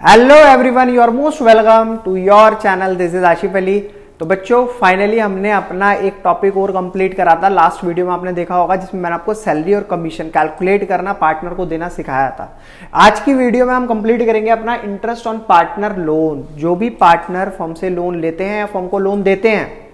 Hello everyone, you are most welcome to your channel. This is Ashif Ali. तो बच्चों, finally हमने अपना एक टॉपिक और कंप्लीट करा था। लास्ट वीडियो में आपने देखा होगा जिसमें मैंने आपको सैलरी और कमीशन कैलकुलेट करना पार्टनर को देना सिखाया था। आज की वीडियो में हम कंप्लीट करेंगे अपना इंटरेस्ट ऑन पार्टनर लोन। जो भी पार्टनर फर्म से लोन लेते हैं या फर्म को लोन देते हैं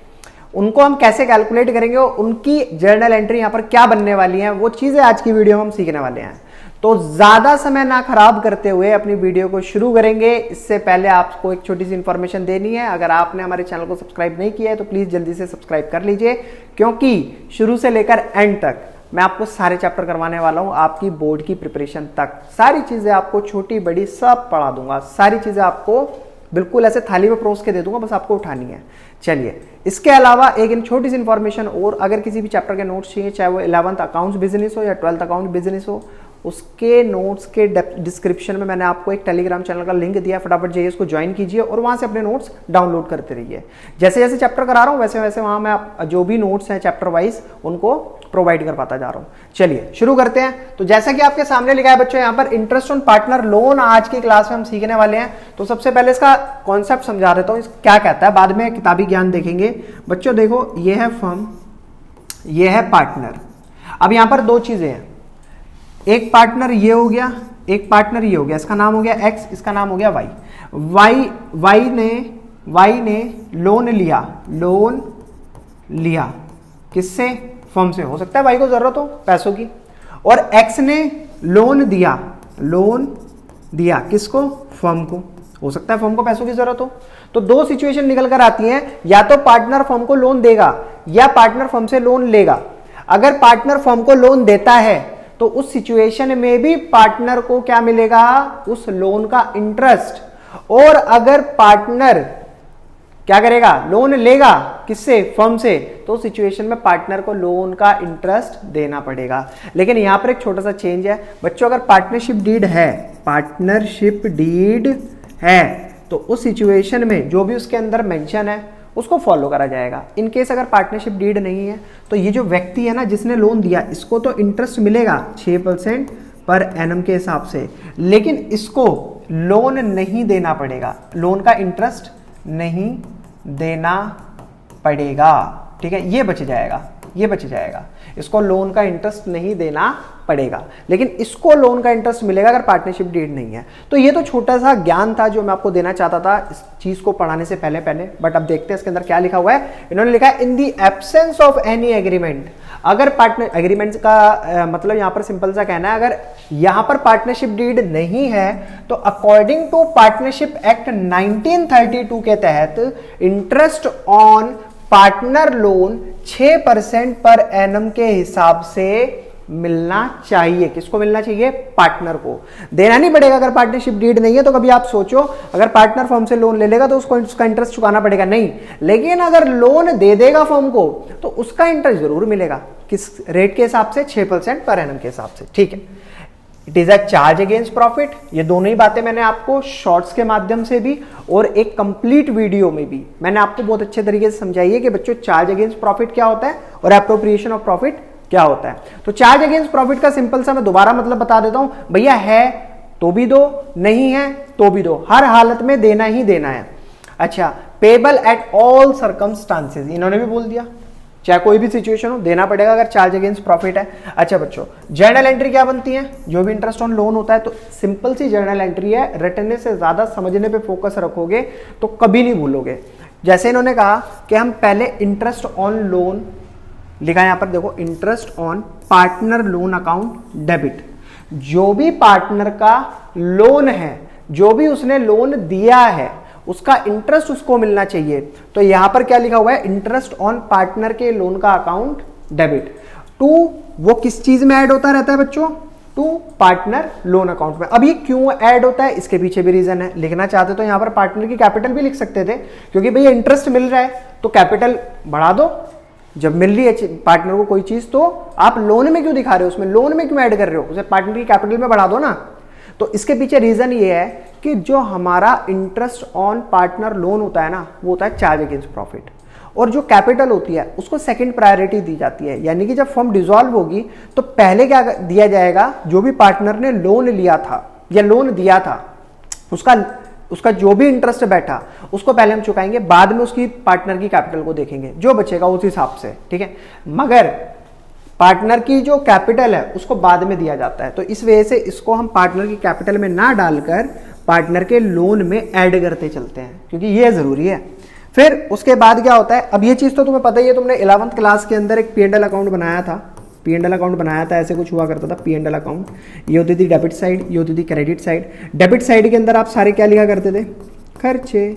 उनको हम कैसे कैलकुलेट करेंगे और उनकी जर्नल एंट्री यहाँ पर क्या बनने वाली है, वो चीजें आज की वीडियो में हम सीखने वाले हैं। तो ज्यादा समय ना खराब करते हुए अपनी वीडियो को शुरू करेंगे। इससे पहले आपको एक छोटी सी इंफॉर्मेशन देनी है। अगर आपने हमारे चैनल को सब्सक्राइब नहीं किया है तो प्लीज जल्दी से सब्सक्राइब कर लीजिए, क्योंकि शुरू से लेकर एंड तक मैं आपको सारे चैप्टर करवाने वाला हूं। आपकी बोर्ड की प्रिपरेशन तक सारी चीजें आपको छोटी बड़ी सब पढ़ा दूंगा। सारी चीजें आपको बिल्कुल ऐसे थाली में परोस के दे दूंगा, बस आपको उठानी है। चलिए, इसके अलावा एक छोटी सी इंफॉर्मेशन और, अगर किसी भी चैप्टर के नोट्स चाहिए, चाहे वो 11th अकाउंट्स बिजनेस हो या 12th अकाउंट बिजनेस हो, उसके नोट्स के डिस्क्रिप्शन में मैंने आपको एक टेलीग्राम चैनल का लिंक दिया। फटाफट जाइए, उसको ज्वाइन कीजिए और वहां से अपने नोट्स डाउनलोड करते रहिए। जैसे जैसे चैप्टर करा रहा हूं वैसे वैसे वहां मैं जो भी नोट्स हैं चैप्टर वाइज उनको प्रोवाइड कर पाता जा रहा हूं। चलिए शुरू करते हैं। तो जैसा कि आपके सामने लिखा है बच्चों, यहाँ पर इंटरेस्ट ऑन पार्टनर लोन आज की क्लास में हम सीखने वाले हैं। तो सबसे पहले इसका कॉन्सेप्ट समझा देता हूं, क्या कहता है, बाद में किताबी ज्ञान देखेंगे। बच्चों देखो, ये है फर्म, ये है पार्टनर। अब यहां पर दो चीजें हैं, एक पार्टनर ये हो गया, एक पार्टनर ये हो गया। इसका नाम हो गया एक्स, इसका नाम हो गया वाई। वाई ने लोन लिया किससे? फर्म से। हो सकता है वाई को जरूरत हो पैसों की। और एक्स ने लोन दिया किसको? फर्म को। हो सकता है फर्म को पैसों की जरूरत हो। तो दो सिचुएशन निकल कर आती हैं, या तो पार्टनर फर्म को लोन देगा या पार्टनर फर्म से लोन लेगा। अगर पार्टनर फर्म को लोन देता है तो उस सिचुएशन में भी पार्टनर को क्या मिलेगा? उस लोन का इंटरेस्ट। और अगर पार्टनर क्या करेगा? लोन लेगा किससे? फर्म से। तो सिचुएशन में पार्टनर को लोन का इंटरेस्ट देना पड़ेगा। लेकिन यहां पर एक छोटा सा चेंज है बच्चों। अगर पार्टनरशिप डीड है तो उस सिचुएशन में जो भी उसके अंदर मेंशन है उसको फॉलो करा जाएगा। इन केस अगर पार्टनरशिप डीड नहीं है तो ये जो व्यक्ति है ना जिसने लोन दिया, इसको तो इंटरेस्ट मिलेगा 6% पर एनम के हिसाब से, लेकिन इसको लोन नहीं देना पड़ेगा। लोन का इंटरेस्ट नहीं देना पड़ेगा। ठीक है, ये बच जाएगा। इसको लोन का इंटरेस्ट नहीं देना पड़ेगा, लेकिन इसको लोन का इंटरेस्ट मिलेगा अगर पार्टनरशिप डीड नहीं है। तो ये तो छोटा सा ज्ञान था जो मैं आपको देना चाहता था इस चीज को पढ़ाने से पहले। बट अब देखते हैं इसके अंदर क्या लिखा हुआ है। इन्होंने लिखा है in the absence of any agreement. अगर पार्टनर एग्रीमेंट का मतलब यहां पर सिंपल सा कहना है, अगर यहां पर पार्टनरशिप डीड नहीं है तो अकॉर्डिंग टू पार्टनरशिप एक्ट 1932 के तहत interest on partner loan 6% per annum के हिसाब से मिलना चाहिए। किसको मिलना चाहिए? पार्टनर को। देना नहीं पड़ेगा अगर पार्टनरशिप डीड नहीं है। तो कभी आप सोचो, अगर पार्टनर फर्म से लोन ले लेगा तो उसको उसका इंटरेस्ट चुकाना पड़ेगा? नहीं। लेकिन अगर लोन दे देगा फर्म को तो उसका इंटरेस्ट जरूर मिलेगा। किस रेट के हिसाब से? 6% पर एनम के हिसाब से। ठीक है, it is a charge against profit. ये दोनों ही बातें मैंने आपको शॉर्ट्स के माध्यम से भी और एक कंप्लीट वीडियो में भी मैंने आपको बहुत अच्छे तरीके से समझाई है कि बच्चों चार्ज अगेंस्ट प्रॉफिट क्या होता है और एप्रोप्रिएशन ऑफ प्रॉफिट क्या होता है। तो चार्ज अगेंस्ट प्रॉफिट का सिंपल सा मैं दोबारा मतलब बता देता हूं। भैया है तो भी दो, नहीं है तो भी दो, हर हालत में देना ही देना है। अच्छा, पेबल एट ऑल सर्कमस्टांसेस, इन्होंने भी बोल दिया चाहे कोई भी सिचुएशन हो देना पड़ेगा अगर चार्ज अगेंस्ट प्रॉफिट है। अच्छा बच्चों, जर्नल एंट्री क्या बनती है? जो भी इंटरेस्ट ऑन लोन होता है तो सिंपल सी जर्नल एंट्री है। रटने से ज्यादा समझने पे फोकस रखोगे तो कभी नहीं भूलोगे। जैसे इन्होंने कहा कि हम पहले इंटरेस्ट ऑन लोन लिखा है, यहां पर देखो, interest on partner loan account debit. जो भी पार्टनर का लोन है, जो भी उसने लोन दिया है, उसका इंटरेस्ट उसको मिलना चाहिए। तो यहां पर क्या लिखा हुआ है? इंटरेस्ट ऑन पार्टनर के लोन का अकाउंट डेबिट टू, वो किस चीज में ऐड होता रहता है बच्चों? टू पार्टनर लोन अकाउंट में। अब ये क्यों ऐड होता है, इसके पीछे भी रीजन है। लिखना चाहते तो यहां पर पार्टनर की कैपिटल भी लिख सकते थे, क्योंकि भैया इंटरेस्ट मिल रहा है तो कैपिटल बढ़ा दो। जब मिल रही है पार्टनर को कोई चीज तो आप लोन में क्यों दिखा रहे हो? उसमें लोन में क्यों ऐड कर रहे हो? उसे पार्टनर की कैपिटल में बढ़ा दो ना। तो इसके पीछे रीजन ये है कि जो हमारा इंटरेस्ट ऑन पार्टनर लोन होता है ना, वो होता है चार्ज अगेंस्ट प्रॉफिट। और जो कैपिटल होती है उसको सेकंड प्रायोरिटी दी जाती है। यानी कि जब फर्म डिसॉल्व होगी तो पहले क्या दिया जाएगा? जो भी पार्टनर ने लोन लिया था या लोन दिया था उसका जो भी इंटरेस्ट बैठा उसको पहले हम चुकाएंगे, बाद में उसकी पार्टनर की कैपिटल को देखेंगे, जो बचेगा उस हिसाब से, ठीक है। मगर पार्टनर की जो कैपिटल है उसको बाद में दिया जाता है, तो इस वजह से इसको हम पार्टनर की कैपिटल में ना डालकर पार्टनर के लोन में ऐड करते चलते हैं, क्योंकि ये जरूरी है। फिर उसके बाद क्या होता है, अब ये चीज तो तुम्हें पता ही है, तुमने 11th क्लास के अंदर एक P&L अकाउंट बनाया था, P&L अकाउंट बनाया था, ऐसे कुछ हुआ करता था P&L अकाउंट। ये होती थी डेबिट साइड, ये होती थी क्रेडिट साइड। डेबिट साइड के अंदर आप सारे क्या लिखा करते थे, खर्चे,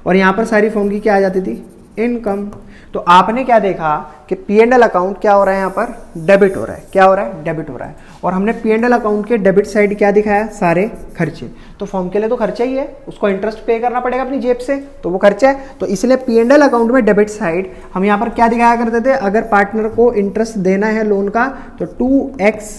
और यहाँ पर सारी फॉर्म की क्या आ जाती थी, इनकम। तो आपने क्या देखा कि P&L अकाउंट क्या हो रहा है, यहाँ पर डेबिट हो रहा है, क्या हो रहा है, डेबिट हो रहा है, और हमने P&L अकाउंट के डेबिट साइड क्या दिखाया, सारे खर्चे। तो फॉर्म के लिए तो खर्चा ही है, उसको इंटरेस्ट पे करना पड़ेगा अपनी जेब से, तो वो खर्चा है। तो इसलिए P&L अकाउंट में डेबिट साइड हम यहाँ पर क्या दिखाया करते थे, अगर पार्टनर को इंटरेस्ट देना है लोन का तो 2x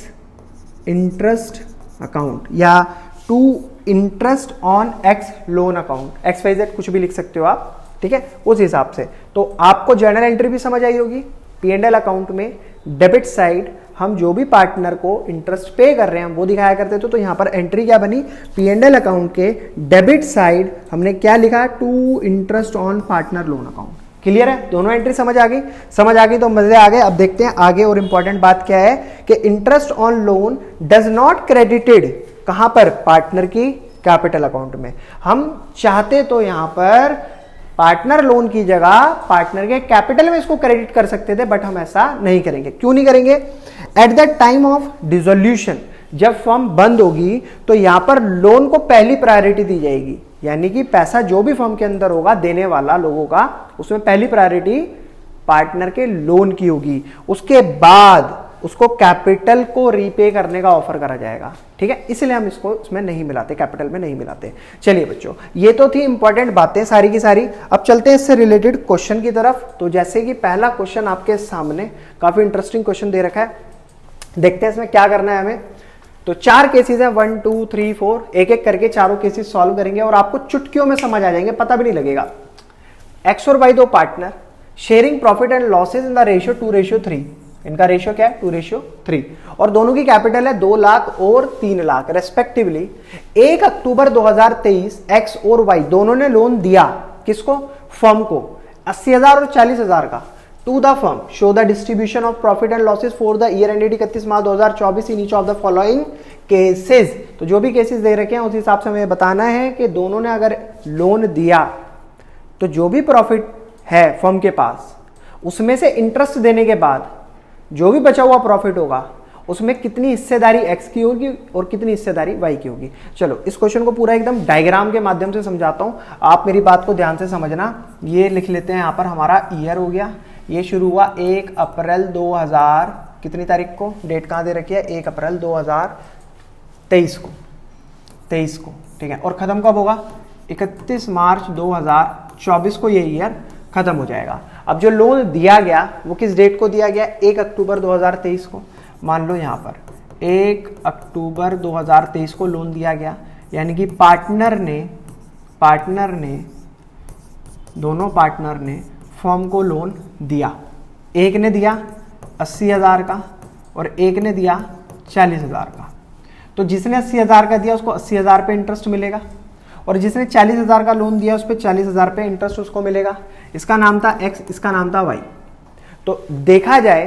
इंटरेस्ट अकाउंट या 2 interest on x loan account, XYZ कुछ भी लिख सकते हो आप, ठीक है, उस हिसाब से। तो आपको जर्नल एंट्री भी समझ आई होगी। P&L अकाउंट में डेबिट साइड हम जो भी पार्टनर को इंटरेस्ट पे कर रहे हैं वो दिखाया करते थे। तो यहां पर एंट्री क्या बनी, P&L अकाउंट के डेबिट साइड हमने क्या लिखा, 2 interest on partner loan account. Clear है, दोनों एंट्री समझ आ गई, समझ आ गई तो मजे आ गए। अब देखते हैं आगे, और इंपॉर्टेंट बात क्या है कि interest on loan does not credited कहां पर, पार्टनर की कैपिटल अकाउंट में। हम चाहते तो यहां पर पार्टनर लोन की जगह पार्टनर के कैपिटल में इसको क्रेडिट कर सकते थे, बट हम ऐसा नहीं करेंगे। क्यों नहीं करेंगे, at the time of dissolution, जब फर्म बंद होगी तो यहां पर लोन को पहली प्रायोरिटी दी जाएगी, यानी कि पैसा जो भी फर्म के अंदर होगा देने वाला लोगों का, उसमें पहली प्रायोरिटी पार्टनर के लोन की होगी। उसके बाद उसको कैपिटल को रीपे करने का ऑफर करा जाएगा, ठीक है। इसलिए हम इसको इसमें नहीं मिलाते, कैपिटल में नहीं मिलाते। चलिए बच्चों, ये तो थी इंपॉर्टेंट बातें सारी की सारी। अब चलते हैं इससे रिलेटेड क्वेश्चन की तरफ। तो जैसे कि पहला क्वेश्चन आपके सामने काफी इंटरेस्टिंग क्वेश्चन दे रखा है, देखते हैं इसमें क्या करना है हमें। तो 4 केसेस हैं, 1 2 3 4, एक एक करके चारों केसेस सॉल्व करेंगे और आपको चुटकियों में समझ आ जाएंगे, पता भी नहीं लगेगा। एक्स और वाई दो partner sharing profit and losses in the ratio 2:3। इनका रेशियो क्या है, 2:3, और दोनों की कैपिटल है 2 लाख और 3 लाख रेस्पेक्टिवली। 1 अक्टूबर 2023 एक्स और वाई दोनों ने लोन दिया, किसको, फर्म को, 80,000 और 40,000 का, to the firm. Show the distribution of profit and losses for the year ended 31 March 2024 in each of the following cases. तो जो भी केसेस दे रखे हैं उस हिसाब से हमें बताना है कि दोनों ने अगर लोन दिया तो जो भी प्रॉफिट है फर्म के पास उसमें से इंटरेस्ट देने के बाद जो भी बचा हुआ प्रॉफिट होगा उसमें कितनी हिस्सेदारी एक्स की होगी और कितनी हिस्सेदारी वाई की होगी। चलो इस क्वेश्चन को पूरा एकदम डायग्राम के माध्यम से समझाता हूं, आप मेरी बात को ध्यान से समझना। ये लिख लेते हैं, यहां पर हमारा ईयर हो गया, ये शुरू हुआ 1 अप्रैल 2000 कितनी तारीख को, डेट कहां दे रखी है, 1 अप्रैल 2023 को, ठीक है, और खत्म कब होगा, 31 मार्च 2024 को ये ईयर खत्म हो जाएगा। अब जो लोन दिया गया वो किस डेट को दिया गया, 1 अक्टूबर 2023 को। मान लो यहां पर 1 अक्टूबर 2023 को लोन दिया गया, यानी कि दोनों पार्टनर ने फर्म को लोन दिया। एक ने दिया 80,000 का और एक ने दिया 40,000 का। तो जिसने 80,000 का दिया उसको 80,000 पे इंटरेस्ट मिलेगा, और जिसने 40,000 का लोन दिया उस पर 40,000 पे इंटरेस्ट उसको मिलेगा। इसका नाम था एक्स, इसका नाम था वाई। तो देखा जाए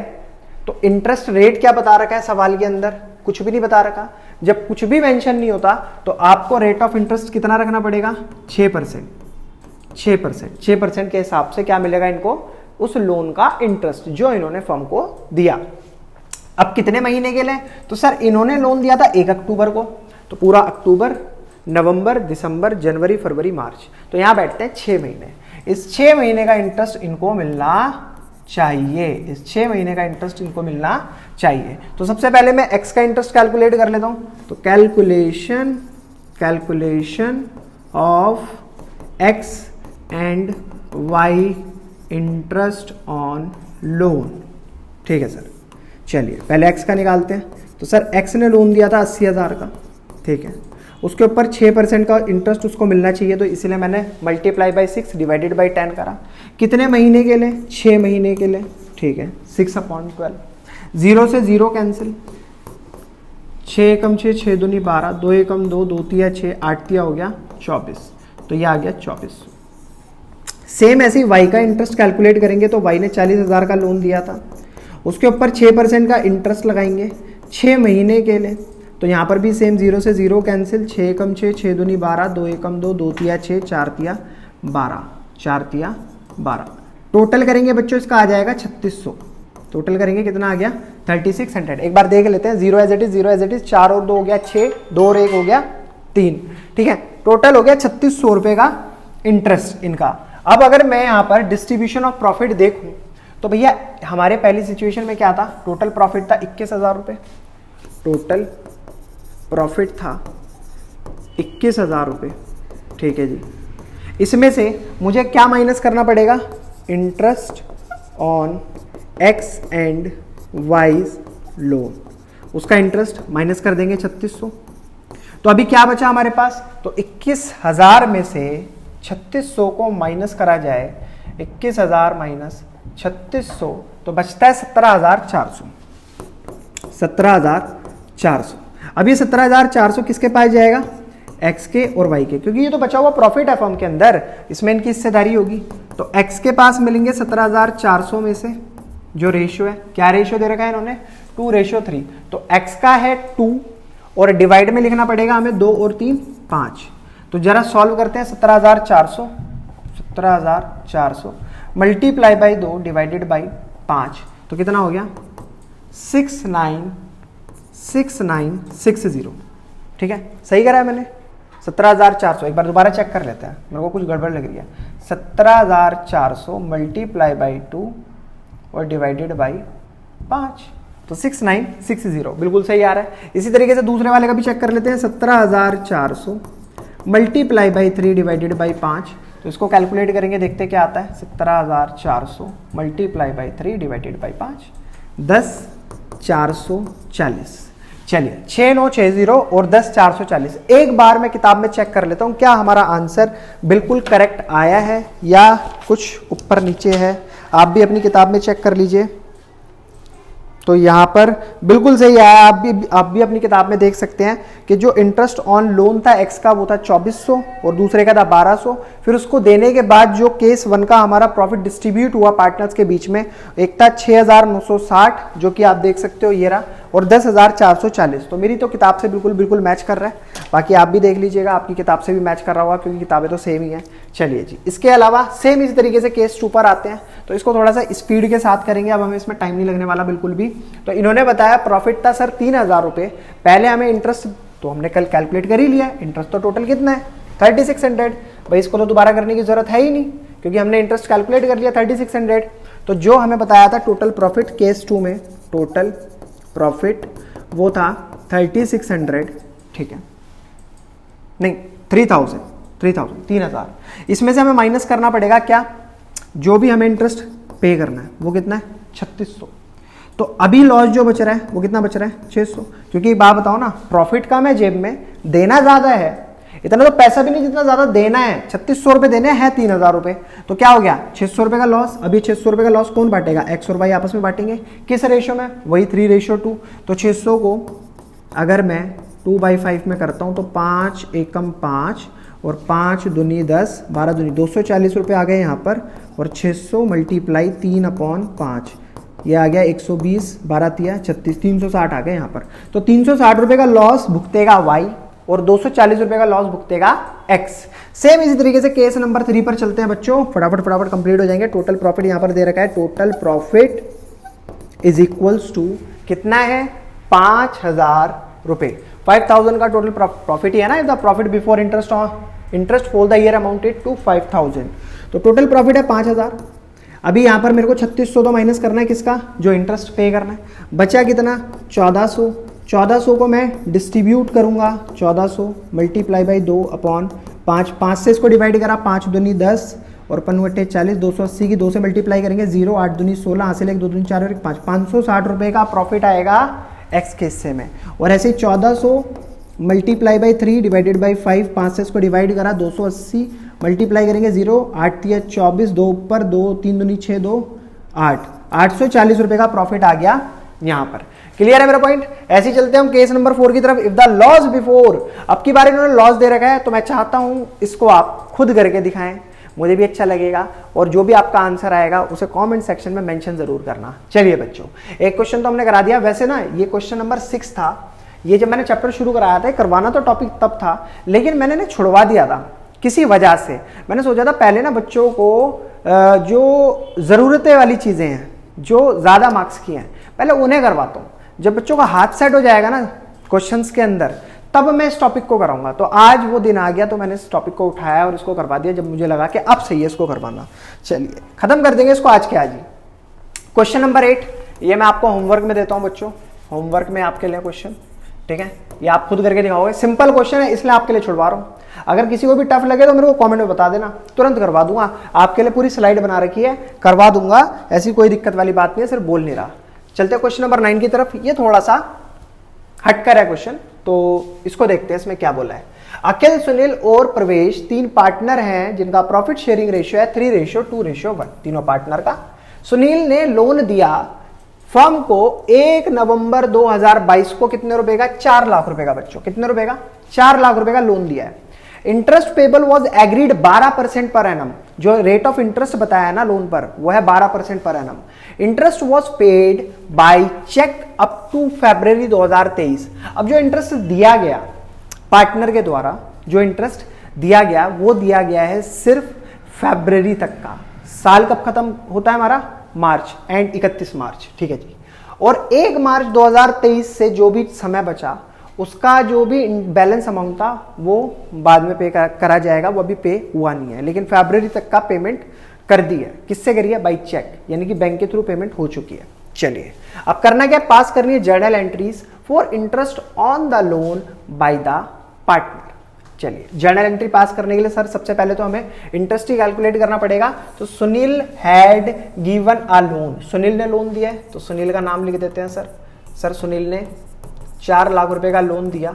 तो इंटरेस्ट रेट क्या बता रखा है सवाल के अंदर, कुछ भी नहीं बता रखा। जब कुछ भी मेंशन नहीं होता तो आपको रेट ऑफ इंटरेस्ट कितना रखना पड़ेगा, 6%। 6% के हिसाब से क्या मिलेगा इनको, उस लोन का इंटरेस्ट जो इन्होंने फर्म को दिया। अब कितने महीने के लिए, तो सर इन्होंने लोन दिया था 1 अक्टूबर को, तो पूरा अक्टूबर, नवंबर, दिसंबर, जनवरी, फरवरी, मार्च, तो यहां बैठते हैं 6 महीने। इस 6 महीने का इंटरेस्ट इनको मिलना चाहिए, इस 6 महीने का इंटरेस्ट इनको मिलना चाहिए। तो सबसे पहले मैं एक्स का इंटरेस्ट कैलकुलेट कर लेता हूं। तो calculation of X and Y interest on loan, ठीक है सर। चलिए पहले एक्स का निकालते हैं। तो सर एक्स ने लोन दिया था 80,000 का, ठीक है, उसके ऊपर 6% का इंटरेस्ट उसको मिलना चाहिए, तो इसलिए मैंने मल्टीप्लाई बाई 6 डिवाइडेड बाई 10 करा। कितने महीने के लिए, 6 महीने के लिए, ठीक है, 6/12। 0 से 0 कैंसिल, 6 एकम 6, 6 दूनी 12, 2 एकम 2, 2 तिया 6, 8 तिया हो गया 24, तो ये आ गया 2400। सेम ऐसे ही वाई का इंटरेस्ट कैलकुलेट करेंगे तो वाई ने 40,000 का लोन दिया था, उसके ऊपर 6% का इंटरेस्ट लगाएंगे 6 महीने के लिए, तो यहाँ पर भी सेम 0 से 0 कैंसिल, 6 एकम 6, 6 दूनी 12, 2 एकम 2, 2 तिया 6, 4 तिया 12, 4 तिया 12। टोटल करेंगे बच्चों इसका आ जाएगा 3600। टोटल करेंगे कितना आ गया 3600। एक बार देख लेते हैं, 0 as it is, 0 as it is, 4 और 2 हो गया 6, 2 और 1 हो गया 3, ठीक है। टोटल हो गया 3600 रुपए का इंटरेस्ट इनका। अब अगर मैं यहाँ पर डिस्ट्रीब्यूशन ऑफ प्रॉफिट देखूं तो भैया हमारे पहली सिचुएशन में क्या था, टोटल प्रॉफिट था 21,000 रुपए, टोटल प्रॉफिट था 21,000 रुपए, ठीक है जी। इसमें से मुझे क्या माइनस करना पड़ेगा, interest on x and wise loan, उसका इंटरेस्ट माइनस कर देंगे 3600। तो अभी क्या बचा हमारे पास, तो 21,000 में से 3600 को माइनस करा जाए, 21,000 माइनस 3600 तो बचता है 17,400, 17,400। अब ये 17,400 किसके पास जाएगा, एक्स के और वाई के, क्योंकि ये तो बचा हुआ प्रॉफिट है फर्म के अंदर, इसमें इनकी हिस्सेदारी होगी। तो एक्स के पास मिलेंगे 17,400 में से जो रेशियो है, क्या रेशियो दे रखा है इन्होंने, 2:3। तो एक्स का है 2 और डिवाइड में लिखना पड़ेगा हमें 2 और 3 5। तो जरा सॉल्व करते हैं, 17,400 मल्टीप्लाई बाई 2 डिवाइडेड बाई 5, तो कितना हो गया 6960, ठीक है। सही करा है मैंने 17,400। एक बार दोबारा चेक कर लेते हैं, मेरे को कुछ गड़बड़ लग रही है। 17,400 मल्टीप्लाई बाई 2 और डिवाइडेड बाई 5, तो 6960 बिल्कुल सही आ रहा है। इसी तरीके से दूसरे वाले का भी चेक कर लेते हैं, 17,400 मल्टीप्लाई बाई 3 डिवाइडेड बाई 5, तो इसको कैलकुलेट करेंगे, देखते क्या आता है। 17,400 मल्टीप्लाई बाई 3 डिवाइडेड बाई 5, 10,440। चलिए 6960 और 10,440 एक बार मैं किताब में चेक कर लेता हूं क्या हमारा आंसर बिल्कुल करेक्ट आया है या कुछ ऊपर नीचे है। आप भी अपनी किताब में चेक कर लीजिए। तो यहाँ पर बिल्कुल सही आया। आप भी अपनी किताब में देख सकते हैं कि जो इंटरेस्ट ऑन लोन था एक्स का वो था 2400 और दूसरे का था 1200। फिर उसको देने के बाद जो केस 1 का हमारा प्रॉफिट डिस्ट्रीब्यूट हुआ पार्टनर्स के बीच में, एक था 6960 जो कि आप देख सकते हो ये रहा, और 10,440। तो मेरी तो किताब से बिल्कुल मैच कर रहा है। बाकी आप भी देख लीजिएगा आपकी किताब से भी मैच कर रहा होगा क्योंकि किताबें तो सेम ही हैं। चलिए जी, इसके अलावा सेम इसी तरीके से केस 2 पर आते हैं तो इसको थोड़ा सा स्पीड के साथ करेंगे। अब हमें इसमें टाइम नहीं लगने वाला बिल्कुल भी। तो इन्होंने बताया प्रॉफिट था सर 3,000 रुपये, पहले हमें इंटरेस्ट तो हमने कल कैलकुलेट कर ही लिया, इंटरेस्ट तो टोटल कितना है 3600। भाई इसको तो दोबारा करने की जरूरत है ही नहीं क्योंकि हमने इंटरेस्ट कैलकुलेट कर लिया 3600। तो जो हमें बताया था टोटल प्रॉफिट केस 2 में, टोटल प्रॉफिट वो था 3600, ठीक है, नहीं 3,000। इसमें से हमें माइनस करना पड़ेगा क्या, जो भी हमें इंटरेस्ट पे करना है वो कितना है 3600। तो अभी लॉस जो बच रहा है वो कितना बच रहा है 600। क्योंकि बात बताओ ना, प्रॉफिट कम है जेब में, देना ज्यादा है, इतना तो पैसा भी नहीं जितना ज्यादा देना है। 3600 रुपए देने हैं 3,000 रुपए, तो क्या हो गया 600 रुपए का लॉस। अभी 600 रुपए का लॉस कौन बांटेगा, एक्स और वाई आपस में बांटेंगे। किस रेशियो में, वही 3:2। तो 600 को अगर मैं 2/5 में करता हूं तो 5 एकम 5 और 5 दूनी 10, 12 दूनी 240 रुपए आ गए यहाँ पर, और 600 मल्टीप्लाई 3/5 ये आ गया 120, 12 तिया 36, 360 आ गए यहाँ पर। तो 360 रुपए का लॉस भुगतेगा वाई और 240 रुपए का लॉस भुगतेगा एक्स। सेम इसी तरीके से केस नंबर 3 पर चलते हैं बच्चों, फटाफट कंप्लीट हो जाएंगे। टोटल प्रॉफिट यहाँ पर दे रखा है, total profit is equals to कितना है 5,000 रुपए। 5,000 का टोटल प्रॉफिट ही है ना, the profit before interest for the year amounted to 5,000। तो टोटल प्रॉफिट है 5,000। अभी यहाँ पर मेरे को 3600 तो माइनस करना है किसका, जो इंटरेस्ट पे करना है। बचा कितना 1400। 1400 को मैं डिस्ट्रीब्यूट करूंगा, 1400 मल्टीप्लाई बाई 2/5, 5 से इसको डिवाइड करा, 5 दूनी 10 और 5/40, 280 की 2 से मल्टीप्लाई करेंगे 0, 8 दूनी 16, हासिल 1 2 दूनी 4 और 1 5, 560 रुपए का प्रॉफिट आएगा एक्स के हिस्से में। और ऐसे ही 1400 मल्टीप्लाई बाई 3 डिवाइडेड बाई 5, 5 से इसको डिवाइड करा, 280 मल्टीप्लाई करेंगे 0, 8 तिया 24, 2 ऊपर 2, 3 दूनी 6, 2 8, 840 रुपए का प्रॉफिट आ गया यहाँ पर। क्लियर है मेरा पॉइंट? ऐसे ही चलते हैं हम केस नंबर 4 की तरफ। इफ द लॉस बिफोर, अब की बार इन्होंने लॉस दे रखा है तो मैं चाहता हूं इसको आप खुद करके दिखाएं, मुझे भी अच्छा लगेगा। और जो भी आपका आंसर आएगा उसे कमेंट सेक्शन में मेंशन जरूर करना। चलिए बच्चों, एक क्वेश्चन तो हमने करा दिया। वैसे ना ये क्वेश्चन नंबर 6 था, ये जब मैंने चैप्टर शुरू कराया था, करवाना तो टॉपिक तब था, लेकिन मैंने ना छुड़वा दिया था किसी वजह से। मैंने सोचा था पहले ना बच्चों को जो जरूरतें वाली चीजें हैं, जो ज्यादा मार्क्स की हैं, पहले उन्हें करवाता हूं। जब बच्चों का हाथ सेट हो जाएगा ना क्वेश्चंस के अंदर, तब मैं इस टॉपिक को कराऊंगा। तो आज वो दिन आ गया, तो मैंने इस टॉपिक को उठाया और इसको करवा दिया, जब मुझे लगा कि अब सही है इसको करवाना। चलिए खत्म कर देंगे इसको आज के आज ही। क्वेश्चन नंबर 8, ये मैं आपको होमवर्क में देता हूं बच्चों, होमवर्क में आपके लिए क्वेश्चन, ठीक है? ये आप खुद करके दिखाओगे, सिंपल क्वेश्चन है इसलिए आपके लिए छुड़वा रहा हूं। अगर किसी को भी टफ लगे तो मेरे को कमेंट में बता देना, तुरंत करवा दूंगा। आपके लिए पूरी स्लाइड बना रखी है, करवा दूंगा, ऐसी कोई दिक्कत वाली बात नहीं है, सिर्फ बोल नहीं रहा। चलते हैं क्वेश्चन नंबर 9 की तरफ। ये थोड़ा सा हटकर है क्वेश्चन, तो इसको देखते हैं इसमें क्या बोला है। अखिल, सुनील और प्रवेश 3 पार्टनर हैं जिनका प्रॉफिट शेयरिंग रेशियो है 3:2:1, तीनों पार्टनर का। सुनील ने लोन दिया फर्म को 1 नवंबर 2022 को कितने रुपए का? 4 लाख रुपए का। बच्चों कितने रुपए का? 4 लाख रुपए का लोन दिया है। Interest payable was agreed 12% per annum, जो रेट ऑफ इंटरेस्ट बताया है ना लोन पर, वो है 12% per annum. Interest was paid by cheque up to February 2023। अब जो इंटरेस्ट दिया गया पार्टनर के द्वारा, जो इंटरेस्ट दिया गया वो दिया गया है सिर्फ फरवरी तक का। साल कब खत्म होता है हमारा? मार्च, एंड 31 मार्च, ठीक है जी। और 1 मार्च 2023 से जो भी समय बचा उसका जो भी बैलेंस अमाउंट था वो बाद में पे करा जाएगा, वो अभी पे हुआ नहीं है, लेकिन फरवरी तक का पेमेंट कर दी है। किससे करी है? बाय चेक, यानी कि बैंक के थ्रू पेमेंट हो चुकी है। चलिए अब करना क्या? पास करनी है journal entries for interest on the loan by the partner. चलिए जर्नल एंट्री पास करने के लिए सर सबसे पहले तो हमें इंटरेस्ट ही कैलकुलेट करना पड़ेगा। तो Sunil had given a loan, Sunil ने लोन दिया है, तो सुनील का नाम लिख देते हैं सर सुनील ने 4 लाख रुपए का लोन दिया,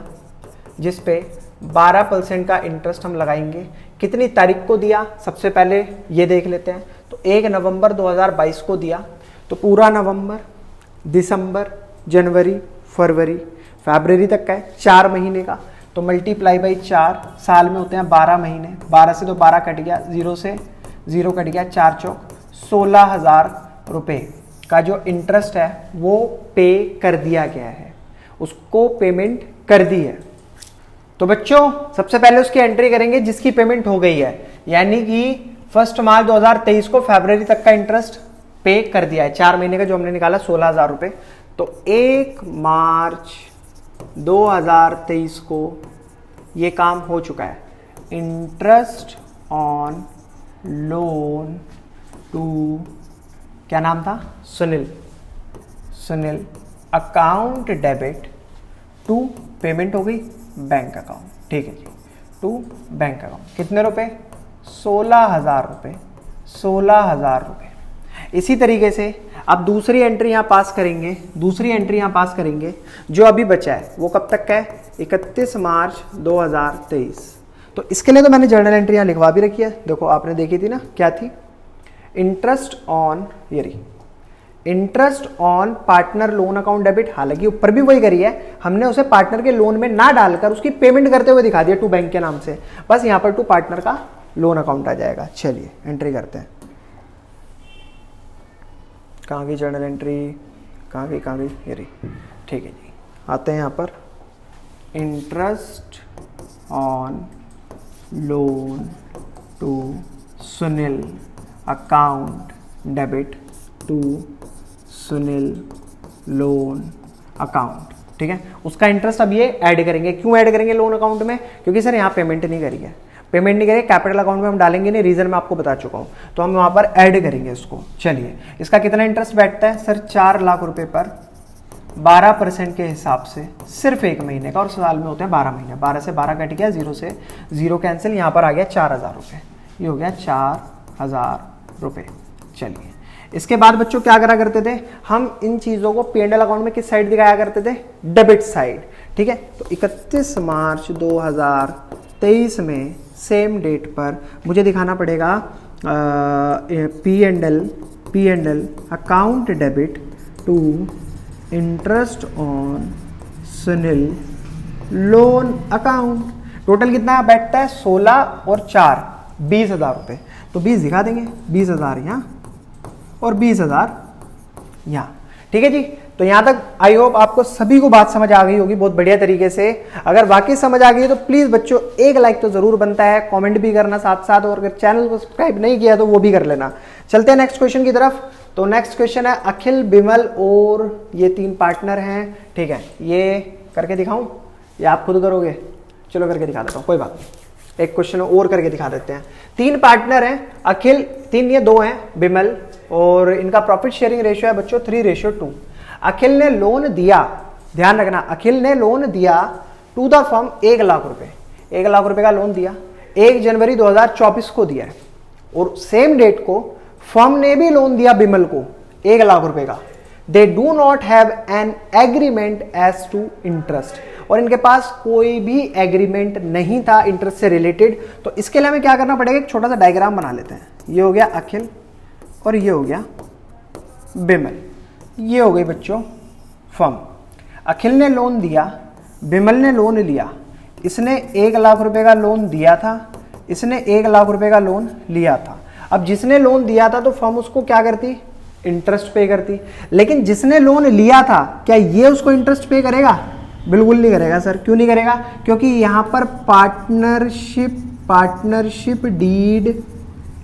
जिसपे 12% का इंटरेस्ट हम लगाएंगे। कितनी तारीख को दिया? सबसे पहले ये देख लेते हैं। तो 1 नवंबर 2022 को दिया, तो पूरा नवंबर, दिसंबर, जनवरी, फरवरी तक का है, 4 महीने का। तो मल्टीप्लाई बाई 4, साल में होते हैं 12 महीने, 12 से तो 12 कट गया, 0 से 0 कट गया, 4 चौक 16,000 रुपये का जो इंटरेस्ट है वो पे कर दिया गया है, उसको पेमेंट कर दी है। तो बच्चों सबसे पहले उसकी एंट्री करेंगे जिसकी पेमेंट हो गई है, यानी कि 1 मार्च 2023 को फरवरी तक का इंटरेस्ट पे कर दिया है, 4 महीने का जो हमने निकाला 16,000 रुपये। तो 1 मार्च 2023 को ये काम हो चुका है। इंटरेस्ट ऑन लोन टू, क्या नाम था? Sunil account debit to, payment हो गई बैंक अकाउंट, ठीक है जी, टू बैंक अकाउंट। कितने रुपए? 16,000 रुपये, 16,000 रुपये। इसी तरीके से आप दूसरी एंट्री यहां पास करेंगे, जो अभी बचा है वो कब तक का है? 31 मार्च 2023। तो इसके लिए तो मैंने जर्नल एंट्री यहां लिखवा भी रखी है, देखो आपने देखी थी ना, क्या थी? इंटरेस्ट ऑन, ये रही, interest on partner loan account debit. हालांकि ऊपर भी वही करी है, हमने उसे पार्टनर के लोन में ना डालकर उसकी पेमेंट करते हुए दिखा दिया टू बैंक के नाम से, बस यहां पर टू पार्टनर का लोन अकाउंट आ जाएगा। चलिए एंट्री करते हैं। कहाँ गई जर्नल एंट्री? कहाँ गई? ये रही, ठीक है जी। आते हैं यहाँ पर, interest on loan to Sunil account debit to Sunil loan account, ठीक है। उसका इंटरेस्ट अब ये ऐड करेंगे। क्यों ऐड करेंगे लोन अकाउंट में? क्योंकि सर यहाँ पेमेंट नहीं करी है, कैपिटल अकाउंट में हम डालेंगे नहीं, रीजन मैं आपको बता चुका हूँ, तो हम वहां पर ऐड करेंगे इसको। चलिए इसका कितना इंटरेस्ट बैठता है सर? 4 लाख रुपए पर 12% के हिसाब से, सिर्फ 1 महीने का, और साल में होते हैं 12 महीने। 12 से 12 कट गया, 0 से 0 कैंसिल, यहाँ पर आ गया 4,000 रुपये, ये हो गया 4,000 रुपये। चलिए इसके बाद बच्चों क्या करा करते थे हम? इन चीजों को P&L अकाउंट में किस साइड दिखाया करते थे? डेबिट साइड, ठीक है। तो 31 मार्च 2023 में सेम डेट पर मुझे दिखाना पड़ेगा P&L account debit to interest on Sunil loan account. Total कितना बैठता है 16 और 4 20,000 रुपये। तो 20 दिखा देंगे, 20,000 यहाँ और 20,000 यहाँ। ठीक है जी। तो यहां तक आई होप आपको सभी को बात समझ आ गई होगी बहुत बढ़िया तरीके से। अगर वाकई समझ आ गई है तो प्लीज बच्चों एक लाइक तो जरूर बनता है, कमेंट भी करना साथ साथ, और अगर चैनल को सब्सक्राइब नहीं किया तो वो भी कर लेना। चलते हैं नेक्स्ट क्वेश्चन की तरफ। तो नेक्स्ट क्वेश्चन है अखिल, बिमल और ये 3 पार्टनर हैं। ठीक है, ये करके दिखाऊं या आप खुद करोगे? चलो करके दिखा देता हूं, कोई बात नहीं। एक क्वेश्चन और करके दिखा देते हैं। 3 पार्टनर हैं अखिल, 3 ये 2 हैं बिमल, और इनका प्रॉफिट शेयरिंग रेशियो है बच्चों 3:2। अखिल ने लोन दिया, ध्यान रखना, अखिल ने लोन दिया टू द फर्म 1 लाख रुपए। 1 लाख रुपए का लोन दिया 1 जनवरी 2024 को दिया है, और सेम डेट को फर्म ने भी लोन दिया बिमल को 1 लाख रुपए का। They do not have an agreement as to interest, और इनके पास कोई भी एग्रीमेंट नहीं था इंटरेस्ट से रिलेटेड। तो इसके लिए हमें क्या करना पड़ेगा, एक छोटा सा डायग्राम बना लेते हैं। ये हो गया अखिल और ये हो गया बिमल, ये हो गई बच्चों फर्म। अखिल ने लोन दिया, बिमल ने लोन लिया, इसने 1 लाख रुपए का लोन दिया था, इसने 1 लाख रुपए का लोन लिया था। अब जिसने लोन दिया था तो फर्म उसको क्या करती, इंटरेस्ट पे करती। लेकिन जिसने लोन लिया था क्या ये उसको इंटरेस्ट पे करेगा? बिल्कुल नहीं करेगा सर। क्यों नहीं करेगा? क्योंकि यहां पर पार्टनरशिप डीड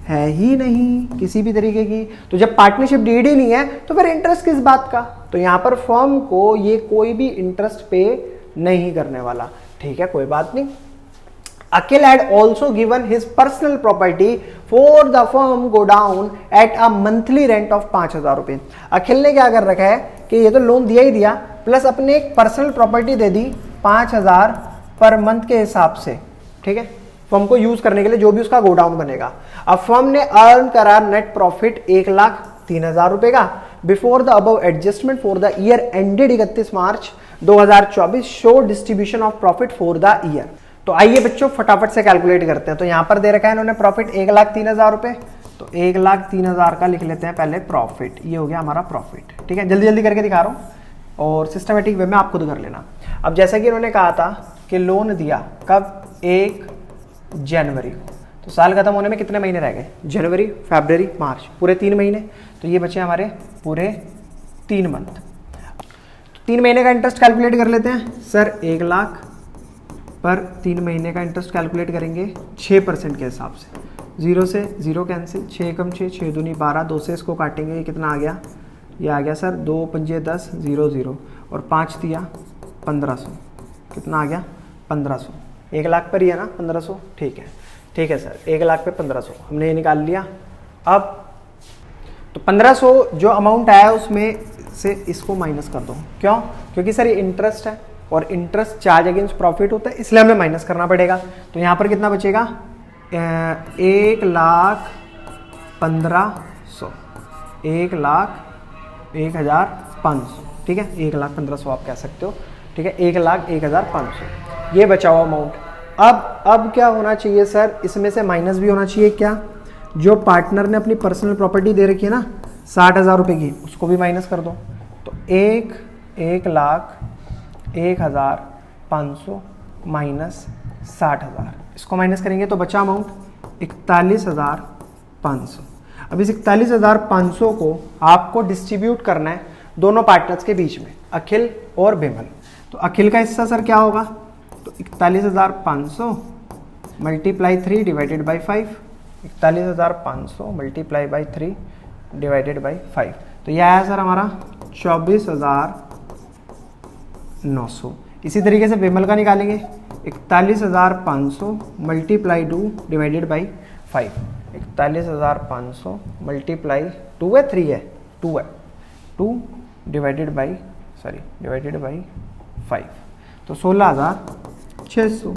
है ही नहीं किसी भी तरीके की। तो जब पार्टनरशिप डीड ही नहीं है तो फिर इंटरेस्ट किस बात का? तो यहां पर फर्म को ये कोई भी इंटरेस्ट पे नहीं करने वाला। ठीक है, कोई बात नहीं। अखिल had also given his personal property for the firm go down at a monthly rent of 5,000 रुपए। अखिल ने क्या कर रखा है कि ये तो लोन दिया ही दिया, प्लस अपने एक पर्सनल प्रॉपर्टी दे दी 5,000 पर मंथ के हिसाब से। ठीक है, फर्म को यूज करने के लिए जो भी उसका गोडाउन बनेगा। अब फर्म ने अर्न करा नेट प्रॉफिट 1,03,000 रुपए का before the above adjustment for the year ended 31 March 2024 show distribution of profit for the year. तो आइए बच्चों फटाफट से कैलकुलेट करते हैं। तो यहां पर दे रखा है इन्होंने प्रॉफिट 1,03,000 रुपए, तो 1,03,000 का लिख लेते हैं पहले प्रॉफिट। ये हो गया हमारा प्रॉफिट। ठीक है, जल्दी जल्दी करके दिखा रहा हूं और सिस्टमेटिक वे में आप खुद कर लेना। अब जैसा कि इन्होंने कहा था कि लोन दिया कब, 1 जनवरी को, तो साल खत्म होने में कितने महीने रह गए, जनवरी, फरवरी, मार्च, पूरे 3 महीने। तो ये बचे हमारे पूरे 3 मंथ। 3 महीने का इंटरेस्ट कैलकुलेट कर लेते हैं सर। 1 लाख पर 3 महीने का इंटरेस्ट कैलकुलेट करेंगे 6% के हिसाब से। 0 से 0 कैंसिल, 6 कम 6, 6 दूनी 12, 2 से इसको काटेंगे, ये कितना आ गया, ये आ गया सर 2 पंजे 10, 0 0 और 5 दिया 1500, कितना आ गया 1500। 1 लाख पर ही है ना 1500। ठीक है, ठीक है सर, 1 लाख पे 1500 हमने ये निकाल लिया। अब तो 1500 जो अमाउंट आया उसमें से इसको माइनस कर दो। क्यों? क्योंकि सर ये इंटरेस्ट है और इंटरेस्ट चार्ज अगेंस्ट प्रॉफिट होता है, इसलिए हमें माइनस करना पड़ेगा। तो यहाँ पर कितना बचेगा, 1,15,000, 1,01,500। ठीक है, 1,15,000 आप कह सकते हो। ठीक है, 1,01,500 ये बचा हुआ अमाउंट। अब क्या होना चाहिए सर, इसमें से माइनस भी होना चाहिए क्या, जो पार्टनर ने अपनी पर्सनल प्रॉपर्टी दे रखी है ना 60,000 रुपये की, उसको भी माइनस कर दो। तो 1,01,500 माइनस 60,000, इसको माइनस करेंगे तो बचा अमाउंट 41,500। अब इस 41,500 को आपको डिस्ट्रीब्यूट करना है दोनों पार्टनर्स के बीच में, अखिल और बिमल। तो अखिल का हिस्सा सर क्या होगा, तो 41,500 multiply 3 divided by 5, 41,500 multiply by 3 divided by 5, तो यह आया सर हमारा 24,900। इसी तरीके से बिमल का निकालेंगे, 41,500 मल्टीप्लाई 2 डिवाइडेड बाई 5, 41,500 मल्टीप्लाई 2 है 3 है 2 है 2 डिवाइडेड बाई 5, तो 16,600।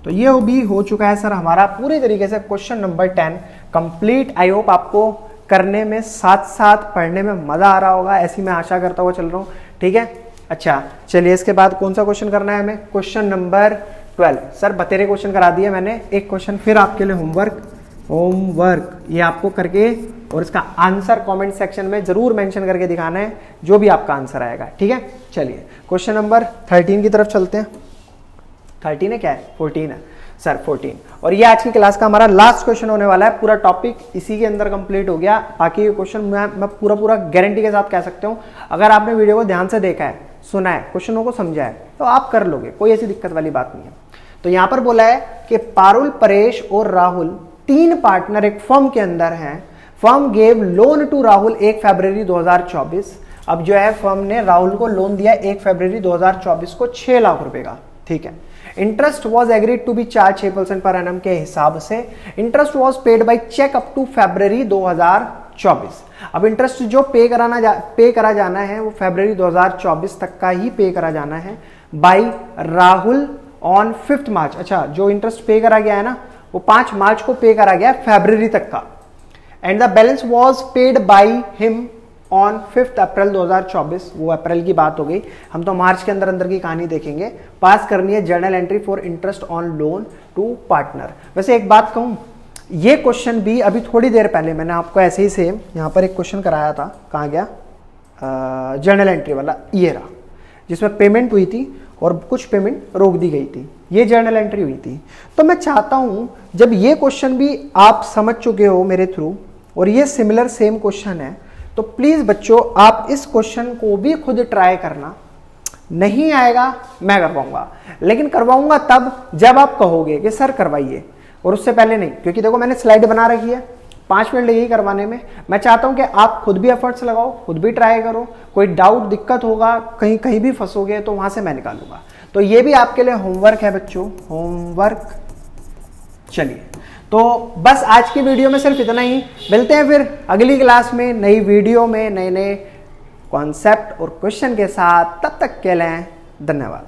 तो ये भी हो चुका है सर हमारा पूरी तरीके से question number 10 complete. I hope आपको करने में साथ साथ पढ़ने में मजा आ रहा होगा, ऐसी मैं आशा करता हुआ चल रहा हूँ। ठीक है, अच्छा चलिए इसके बाद कौन सा क्वेश्चन करना है हमें, क्वेश्चन नंबर 12। सर बतेरे क्वेश्चन करा दिए मैंने, एक क्वेश्चन फिर आपके लिए होमवर्क ये आपको करके और इसका आंसर कमेंट सेक्शन में जरूर मेंशन करके दिखाना है, जो भी आपका आंसर आएगा, ठीक है। चलिए क्वेश्चन नंबर 13 की तरफ चलते हैं। 13 है क्या है? 14 है सर, 14। और ये आज की क्लास का हमारा लास्ट क्वेश्चन होने वाला है। पूरा टॉपिक इसी के अंदर कंप्लीट हो गया। बाकी ये क्वेश्चन मैं पूरा गारंटी के साथ कह सकता हूँ, अगर आपने वीडियो को ध्यान से देखा है, सुना है, क्वेश्चनों को समझा है, तो आप कर लोगे, कोई ऐसी दिक्कत वाली बात नहीं है। तो यहां पर बोला है कि पारुल, परेश और राहुल 3 पार्टनर एक फर्म के अंदर हैं। Firm gave loan to Rahul 1 February 2024। अब जो है फर्म ने राहुल को लोन दिया 1 फरवरी 2024 को 6 लाख रुपए का, ठीक है। Interest was agreed to be charge 6% per annum के हिसाब से। Interest was paid by cheque up to February 2024। अब इंटरेस्ट जो पे करा जाना है वो फरवरी 2024 तक का ही पे करा जाना है बाई राहुल ऑन 5 मार्च। अच्छा, जो इंटरेस्ट पे करा गया है ना वो 5 मार्च को पे करा गया फरवरी तक का। And the balance was paid by him on 5 अप्रैल 2024। वो अप्रैल की बात हो गई, हम तो मार्च के अंदर की कहानी देखेंगे। पास करनी है journal entry for interest on loan to partner. वैसे एक बात कहूं, ये क्वेश्चन भी अभी थोड़ी देर पहले मैंने आपको ऐसे ही सेम यहां पर एक क्वेश्चन कराया था। कहां गया? जर्नल एंट्री वाला, ये रहा, जिसमें पेमेंट हुई थी और कुछ पेमेंट रोक दी गई थी। ये जर्नल एंट्री हुई थी। तो मैं चाहता हूं जब ये क्वेश्चन भी आप समझ चुके हो मेरे थ्रू और ये सिमिलर सेम क्वेश्चन है, तो प्लीज बच्चों आप इस क्वेश्चन को भी खुद ट्राई करना। नहीं आएगा मैं करवाऊंगा, लेकिन करवाऊंगा तब जब आप कहोगे कि सर करवाइए, और उससे पहले नहीं। क्योंकि देखो मैंने स्लाइड बना रखी है, 5 मिनट लगेगी करवाने में। मैं चाहता हूं कि आप खुद भी एफर्ट्स लगाओ, खुद भी ट्राई करो। कोई डाउट दिक्कत होगा, कहीं भी फंसोगे तो वहां से मैं निकालूंगा। तो ये भी आपके लिए होमवर्क है बच्चों, होमवर्क। चलिए, तो बस आज की वीडियो में सिर्फ इतना ही। मिलते हैं फिर अगली क्लास में नई वीडियो में नए कॉन्सेप्ट और क्वेश्चन के साथ। तब तक के लिए धन्यवाद।